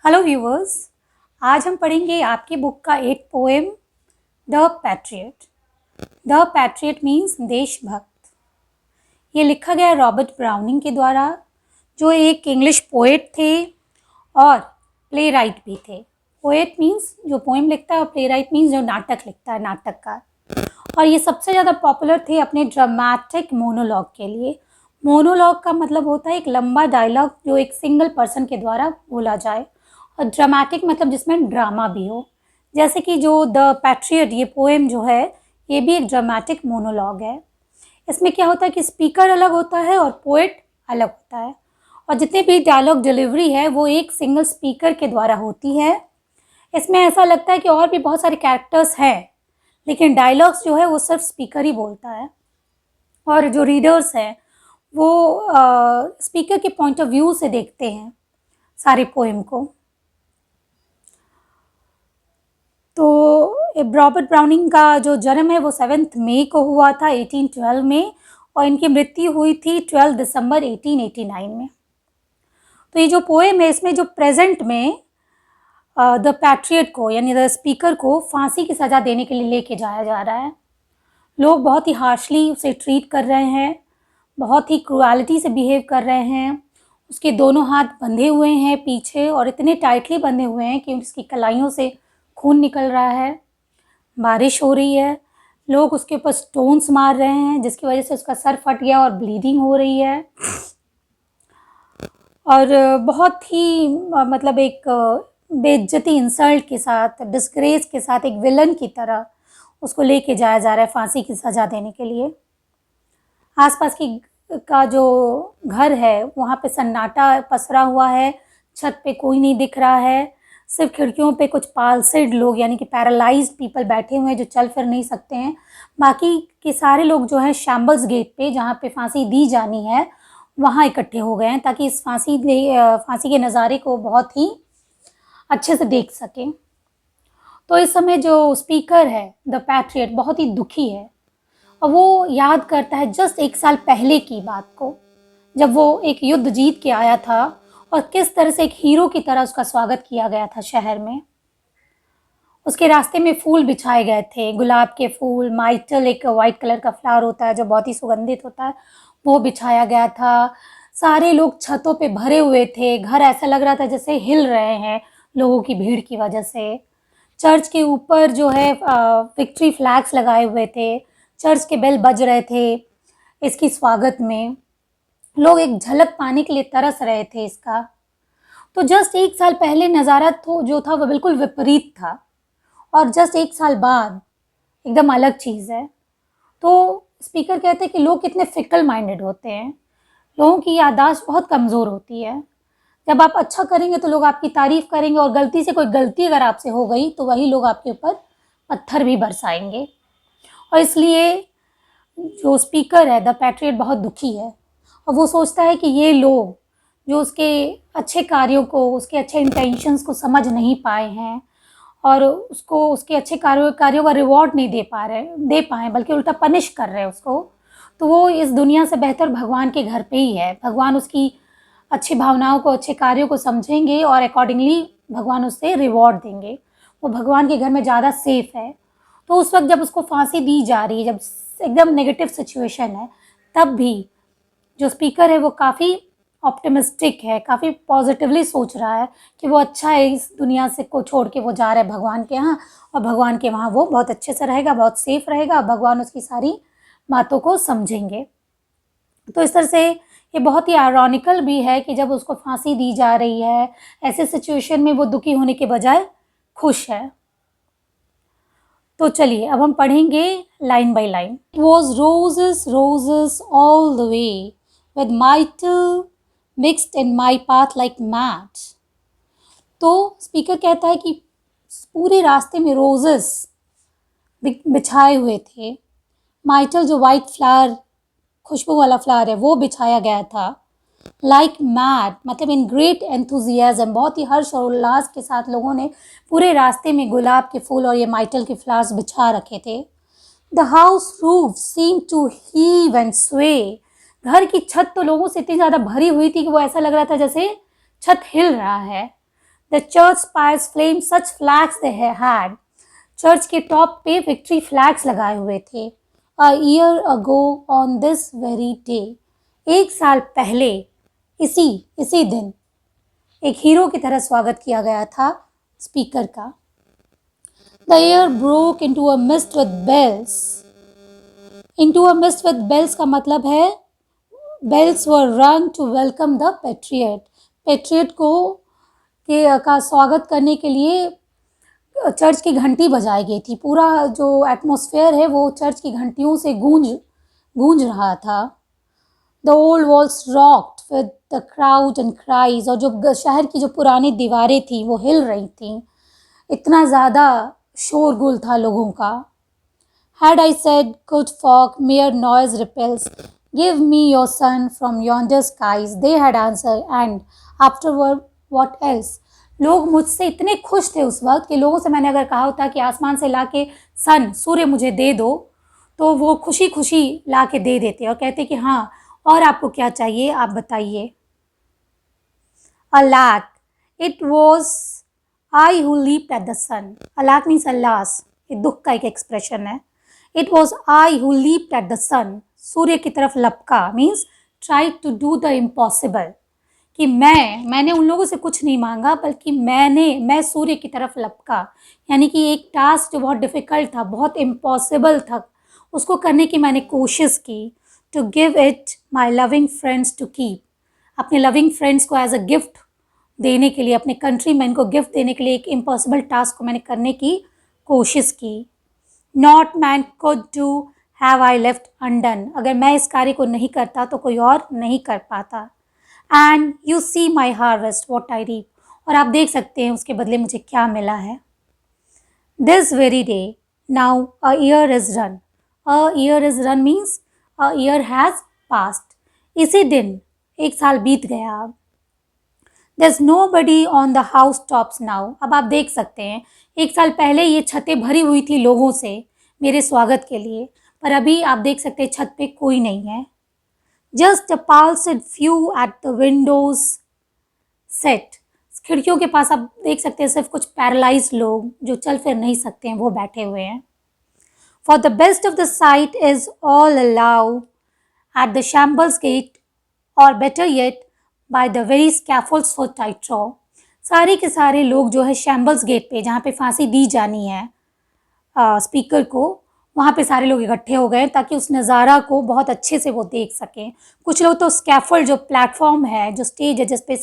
Hello viewers. आज हम पढ़ेंगे आपकी बुक का एक poem the patriot. The patriot means देशभक्त। ये लिखा गया रॉबर्ट ब्राउनिंग के द्वारा, जो एक इंग्लिश पोएट थे और प्ले राइट भी थे। पोएट मीन्स जो पोएम लिखता है और प्ले राइट मीन्स जो नाटक लिखता है, नाटककार। और ये सबसे ज़्यादा पॉपुलर थे अपने ड्रामेटिक मोनोलॉग के लिए। मोनोलॉग का मतलब होता है एक लंबा डायलॉग जो एक सिंगल पर्सन के द्वारा बोला जाए, और ड्रामेटिक मतलब जिसमें ड्रामा भी हो। जैसे कि जो द पैट्रियट ये पोएम जो है, ये भी एक ड्रामेटिक मोनोलॉग है। इसमें क्या होता है कि स्पीकर अलग होता है और पोएट अलग होता है, और जितने भी डायलॉग डिलीवरी है वो एक सिंगल स्पीकर के द्वारा होती है। इसमें ऐसा लगता है कि और भी बहुत सारे कैरेक्टर्स हैं, लेकिन डायलॉग्स जो है वो सिर्फ स्पीकर ही बोलता है, और जो रीडर्स हैं वो स्पीकर के पॉइंट ऑफ व्यू से देखते हैं सारे पोएम को। तो रॉबर्ट ब्राउनिंग का जो जन्म है वो 7 मई को हुआ था 1812 में, और इनकी मृत्यु हुई थी 12 दिसंबर 1889 में। तो ये जो पोएम है इसमें जो प्रेजेंट में द पैट्रियट को यानी द स्पीकर को फांसी की सज़ा देने के लिए लेके जाया जा रहा है। लोग बहुत ही हार्शली उसे ट्रीट कर रहे हैं, बहुत ही क्रूएलिटी से बिहेव कर रहे हैं। उसके दोनों हाथ बंधे हुए हैं पीछे, और इतने टाइटली बंधे हुए हैं कि उसकी कलाइयों से खून निकल रहा है। बारिश हो रही है, लोग उसके ऊपर स्टोन्स मार रहे हैं, जिसकी वजह से उसका सर फट गया और ब्लीडिंग हो रही है। और बहुत ही मतलब एक बेइज्जती, इंसल्ट के साथ, डिस्ग्रेस के साथ, एक विलन की तरह उसको लेके जाया जा रहा है फांसी की सज़ा देने के लिए। आसपास की का जो घर है वहाँ पे सन्नाटा पसरा हुआ है, छत पे कोई नहीं दिख रहा है, सिर्फ खिड़कियों पे कुछ पाल्सिड लोग यानी कि पैरालाइज्ड पीपल बैठे हुए हैं जो चल फिर नहीं सकते हैं। बाकी के सारे लोग जो हैं शैम्बल्स गेट पे, जहाँ पे फांसी दी जानी है, वहाँ इकट्ठे हो गए हैं ताकि इस फांसी के नज़ारे को बहुत ही अच्छे से देख सकें। तो इस समय जो स्पीकर है द पैट्रियट बहुत ही दुखी है, और वो याद करता है जस्ट 1 साल पहले की बात को, जब वो एक युद्ध जीत के आया था और किस तरह से एक हीरो की तरह उसका स्वागत किया गया था शहर में। उसके रास्ते में फूल बिछाए गए थे, गुलाब के फूल, माइटल एक वाइट कलर का फ्लावर होता है जो बहुत ही सुगंधित होता है, वो बिछाया गया था। सारे लोग छतों पे भरे हुए थे, घर ऐसा लग रहा था जैसे हिल रहे हैं लोगों की भीड़ की वजह से। चर्च के ऊपर जो है विक्ट्री फ्लैग्स लगाए हुए थे, चर्च के बेल बज रहे थे इसकी स्वागत में। लोग एक झलक पाने के लिए तरस रहे थे इसका। तो जस्ट 1 साल पहले नज़ारा तो जो था वो बिल्कुल विपरीत था, और जस्ट 1 साल बाद एकदम अलग चीज़ है। तो स्पीकर कहते हैं कि लोग कितने फिकल माइंडेड होते हैं, लोगों की याददाश्त बहुत कमज़ोर होती है। जब आप अच्छा करेंगे तो लोग आपकी तारीफ़ करेंगे, और गलती से कोई गलती अगर आपसे हो गई तो वही लोग आपके ऊपर पत्थर भी बरसाएंगे। और इसलिए जो स्पीकर है द पैट्रियट बहुत दुखी है, और वो सोचता है कि ये लोग जो उसके अच्छे कार्यों को, उसके अच्छे इंटेंशंस को समझ नहीं पाए हैं, और उसको उसके अच्छे कार्यों का रिवॉर्ड नहीं दे पाए, बल्कि उल्टा पनिश कर रहे हैं उसको। तो वो इस दुनिया से बेहतर भगवान के घर पे ही है। भगवान उसकी अच्छी भावनाओं को, अच्छे कार्यों को समझेंगे और अकॉर्डिंगली भगवान उससे रिवॉर्ड देंगे। वो भगवान के घर में ज़्यादा सेफ है। तो उस वक्त जब उसको फांसी दी जा रही है, जब एकदम नेगेटिव सिचुएशन है, तब भी जो स्पीकर है वो काफ़ी ऑप्टिमिस्टिक है, काफ़ी पॉजिटिवली सोच रहा है कि वो अच्छा है, इस दुनिया से को छोड़ के वो जा रहा है भगवान के यहाँ, और भगवान के वहाँ वो बहुत अच्छे से रहेगा, बहुत सेफ रहेगा, भगवान उसकी सारी बातों को समझेंगे। तो इस तरह से ये बहुत ही आयरॉनिकल भी है कि जब उसको फांसी दी जा रही है, ऐसे सिचुएशन में वो दुखी होने के बजाय खुश है। तो चलिए अब हम पढ़ेंगे line by line. It was roses, roses all the way, with myrtle mixed in my path like mad. तो स्पीकर कहता है कि पूरे रास्ते में रोजेस बिछाए हुए थे। माइटल जो वाइट फ्लावर, खुशबू वाला फ्लावर है, वो बिछाया गया था। लाइक मैड मतलब इन ग्रेट एंथुजियाज्म, बहुत ही हर्ष और उल्लास के साथ लोगों ने पूरे रास्ते में गुलाब के फूल और ये माइटल के फ्लावर्स बिछा रखे थे। The house roof seem to heave and sway, घर की छत तो लोगों से इतनी ज़्यादा भरी हुई थी कि वो ऐसा लग रहा था जैसे छत हिल रहा है। The church spires flamed such flags they had. Church के टॉप पे विक्ट्री फ्लैग्स लगाए हुए थे. A year ago on this very day. एक साल पहले इसी दिन एक हीरो की तरह स्वागत किया गया था स्पीकर का. The air broke into a mist with bells. Into a mist with bells का मतलब है bells were rung to welcome the patriot. Patriot को का स्वागत करने के लिए चर्च की घंटी बजाई गई थी. पूरा जो एटमॉस्फेयर है वो चर्च की घंटियों से गूंज रहा था. The old walls rocked with the crowd and cries. और जो शहर की जो पुरानी दीवारें थी वो हिल रही थी. इतना ज़्यादा शोरगुल था लोगों का. Had I said, good folk, mere noise repels, give me your son from yonder skies, they had answered, and afterward what else? लोग मुझसे इतने खुश थे उस वक्त कि लोगों से मैंने अगर कहा होता कि आसमान से लाके सन सूर्य मुझे दे दो तो वो खुशी खुशी ला के दे देते और कहते कि हाँ और आपको क्या चाहिए आप बताइए. Alack, it was I who leaped at the sun. Alack means alas, ये दुख का एक एक्सप्रेशन है. It was I who leaped at the sun. सूर्य की तरफ लपका means tried to do the impossible. कि मैंने उन लोगों से कुछ नहीं मांगा बल्कि मैं सूर्य की तरफ लपका. यानी कि एक टास्क जो बहुत डिफ़िकल्ट था, बहुत इम्पॉसिबल था, उसको करने की मैंने कोशिश की. To give it my loving friends to keep. अपने लविंग फ्रेंड्स को एज अ गिफ्ट देने के लिए, अपने कंट्रीमैन को गिफ्ट देने के लिए एक इम्पॉसिबल टास्क को मैंने करने की कोशिश की. Not man could do have I left undone. अगर मैं इस कार्य को नहीं करता तो कोई और नहीं कर पाता. And you see my harvest, what I reap. और आप देख सकते हैं उसके बदले मुझे क्या मिला है. This very day, now a year is run. A year is run means a year has passed. इसी दिन एक साल बीत गया अब. There's nobody on the house tops now. अब आप देख सकते हैं एक साल पहले ये छतें भरी हुई थी लोगों से मेरे स्वागत के लिए, पर अभी आप देख सकते हैं छत पे कोई नहीं है. Just a palsied few at the windows set. खिड़कियों के पास आप देख सकते हैं सिर्फ कुछ पैरालाइज्ड लोग जो चल फिर नहीं सकते हैं वो बैठे हुए हैं. For the best of the sight is all allowed at the shambles gate, or better yet by the very scaffolds for tightrow. सारे के सारे लोग जो है शैम्बल्स गेट पे जहाँ पे फांसी दी जानी है स्पीकर को, वहाँ पे सारे लोग इकट्ठे हो गए ताकि उस नज़ारा को बहुत अच्छे से वो देख सकें. कुछ लोग तो स्कैफोल्ड जो प्लेटफॉर्म है, जो स्टेज है जिस पे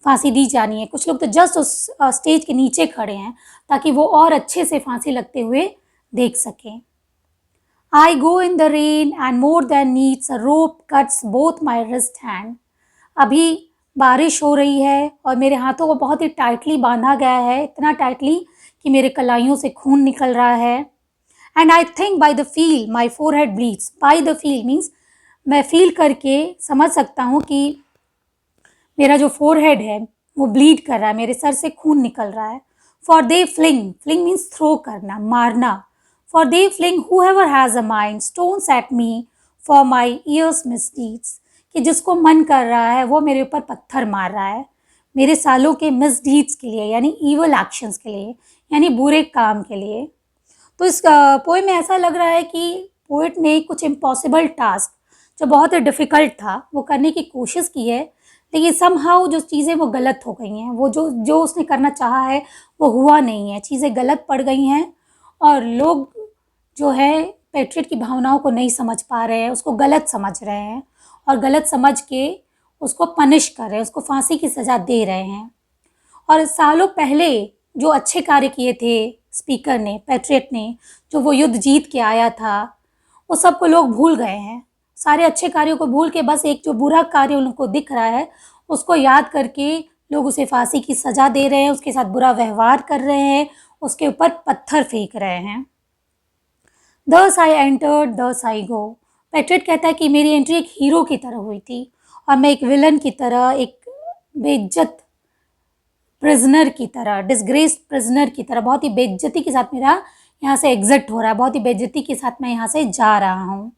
फांसी दी जानी है, कुछ लोग तो जस्ट उस स्टेज के नीचे खड़े हैं ताकि वो और अच्छे से फांसी लगते हुए देख सकें. I go in the rain and more than needs a rope cuts both my wrist hand. अभी बारिश हो रही है और मेरे हाथों को बहुत ही टाइटली बांधा गया है, इतना टाइटली कि मेरे कलाइयों से खून निकल रहा है. And I think by the feel my forehead bleeds. By the feel means मैं फील करके समझ सकता हूँ कि मेरा जो फोरहेड है वो ब्लीड कर रहा है, मेरे सर से खून निकल रहा है. For they fling means throw करना, मारना. For they fling whoever has a mind stones at me for my years misdeeds. कि जिसको मन कर रहा है वो मेरे ऊपर पत्थर मार रहा है मेरे सालों के मिसडीड्स के लिए, यानी ईवल एक्शंस के लिए, यानी बुरे काम के लिए. तो इस पोएम में ऐसा लग रहा है कि पोएट ने कुछ इम्पॉसिबल टास्क जो बहुत ही डिफ़िकल्ट था वो करने की कोशिश की है, लेकिन समहाउ जो चीज़ें वो गलत हो गई हैं, वो जो उसने करना चाहा है वो हुआ नहीं है, चीज़ें गलत पड़ गई हैं और लोग जो है पेट्रियट की भावनाओं को नहीं समझ पा रहे हैं, उसको गलत समझ रहे हैं और गलत समझ के उसको पनिश कर रहे हैं, उसको फांसी की सज़ा दे रहे हैं. और सालों पहले जो अच्छे कार्य किए थे स्पीकर ने, पेट्रियट ने, जो वो युद्ध जीत के आया था, वो सबको लोग भूल गए हैं. सारे अच्छे कार्यों को भूल के बस एक जो बुरा कार्य उनको दिख रहा है उसको याद करके लोग उसे फांसी की सज़ा दे रहे हैं, उसके साथ बुरा व्यवहार कर रहे हैं, उसके ऊपर पत्थर फेंक रहे हैं. Thus I entered, thus I go. Patriot कहता है कि मेरी एंट्री एक हीरो की तरह हुई थी और मैं एक विलन की तरह, एक बेइज्जत प्रिजनर की तरह, डिसग्रेस्ड प्रिजनर की तरह, बहुत ही बेइज्जती के साथ मेरा यहाँ से एग्जिट हो रहा है, बहुत ही बेइज्जती के साथ मैं यहाँ से जा रहा हूँ.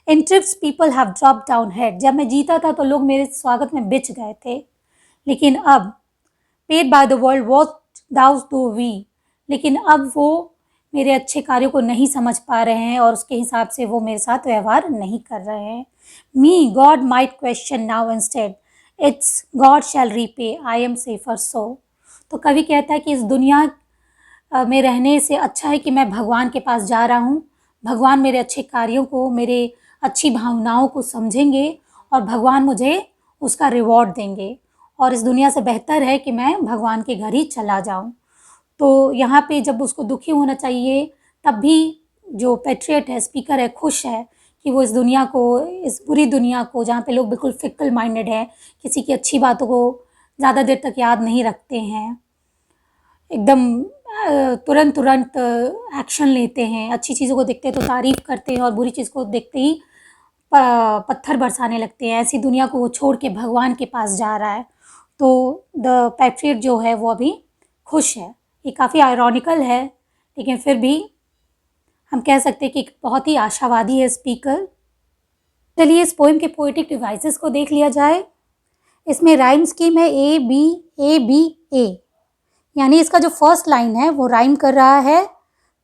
In trips people have drop down head. जब मैं जीता था तो लोग मेरे स्वागत में बिछ गए थे, लेकिन अब पेड बाय द वर्ल्ड दाऊस दो वी, लेकिन अब वो मेरे अच्छे कार्यों को नहीं समझ पा रहे हैं और उसके हिसाब से वो मेरे साथ व्यवहार नहीं कर रहे हैं। Me God might question now instead, it's God shall repay, I am safer so. तो कवि कहता है कि इस दुनिया में रहने से अच्छा है कि मैं भगवान के पास जा रहा हूँ। भगवान मेरे अच्छे कार्यों को, मेरे अच्छी भावनाओं को समझेंगे और भगवान मुझे उसका रिवॉर्ड देंगे, और इस दुनिया से बेहतर है कि मैं भगवान के घर ही चला जाऊँ। तो यहाँ पे जब उसको दुखी होना चाहिए, तब भी जो पैट्रियट है, स्पीकर है, खुश है कि वो इस दुनिया को, इस बुरी दुनिया को जहाँ पे लोग बिल्कुल फिक्कल माइंडेड है, किसी की अच्छी बातों को ज़्यादा देर तक याद नहीं रखते हैं, एकदम तुरंत तुरंत एक्शन लेते हैं, अच्छी चीज़ों को देखते हैं तो तारीफ़ करते हैं और बुरी चीज़ को देखते ही पत्थर बरसाने लगते हैं। ऐसी दुनिया को वो छोड़ के भगवान के पास जा रहा है। तो द पैट्रियट जो है वो अभी खुश है। ये काफ़ी आयरॉनिकल है, लेकिन फिर भी हम कह सकते हैं कि एक बहुत ही आशावादी है स्पीकर। चलिए इस पोएम के पोएटिक डिवाइसेस को देख लिया जाए। इसमें राइम स्कीम है ए बी ए बी ए, यानी इसका जो फर्स्ट लाइन है वो राइम कर रहा है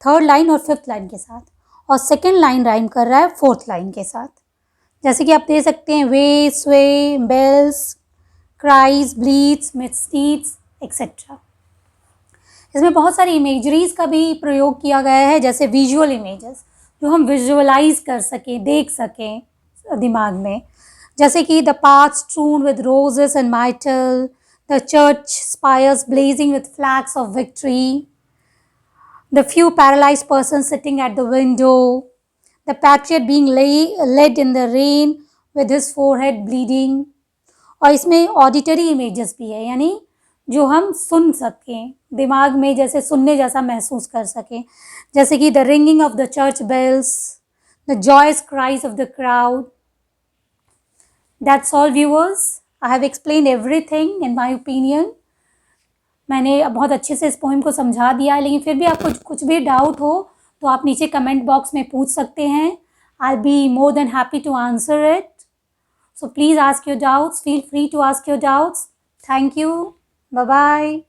थर्ड लाइन और फिफ्थ लाइन के साथ, और सेकेंड लाइन राइम कर रहा है फोर्थ लाइन के साथ। जैसे कि आप देख सकते हैं वे, स्वे, बेल्स, क्राइज, ब्लीड्स, मिस्टीड्स एक्सेट्रा। इसमें बहुत सारी इमेजरीज का भी प्रयोग किया गया है, जैसे विजुअल इमेजेस जो हम विजुअलाइज कर सकें, देख सकें दिमाग में, जैसे कि the path strewn with roses and myrtle, the church spires blazing with flags of victory, the few paralyzed persons sitting at the window, the patriot being led in the rain with his forehead bleeding। और इसमें auditory images भी है, यानी जो हम सुन सकें, दिमाग में जैसे सुनने जैसा महसूस कर सकें, जैसे कि the ringing of the church bells, the joyous cries of the crowd. That's all viewers. I have explained everything in my opinion. मैंने बहुत अच्छे से इस पोएम को समझा दिया है, लेकिन फिर भी आपको कुछ भी डाउट हो तो आप नीचे कमेंट बॉक्स में पूछ सकते हैं। I'll be more than happy to answer it. So please ask your doubts. Feel free to ask your doubts. Thank you. Bye bye.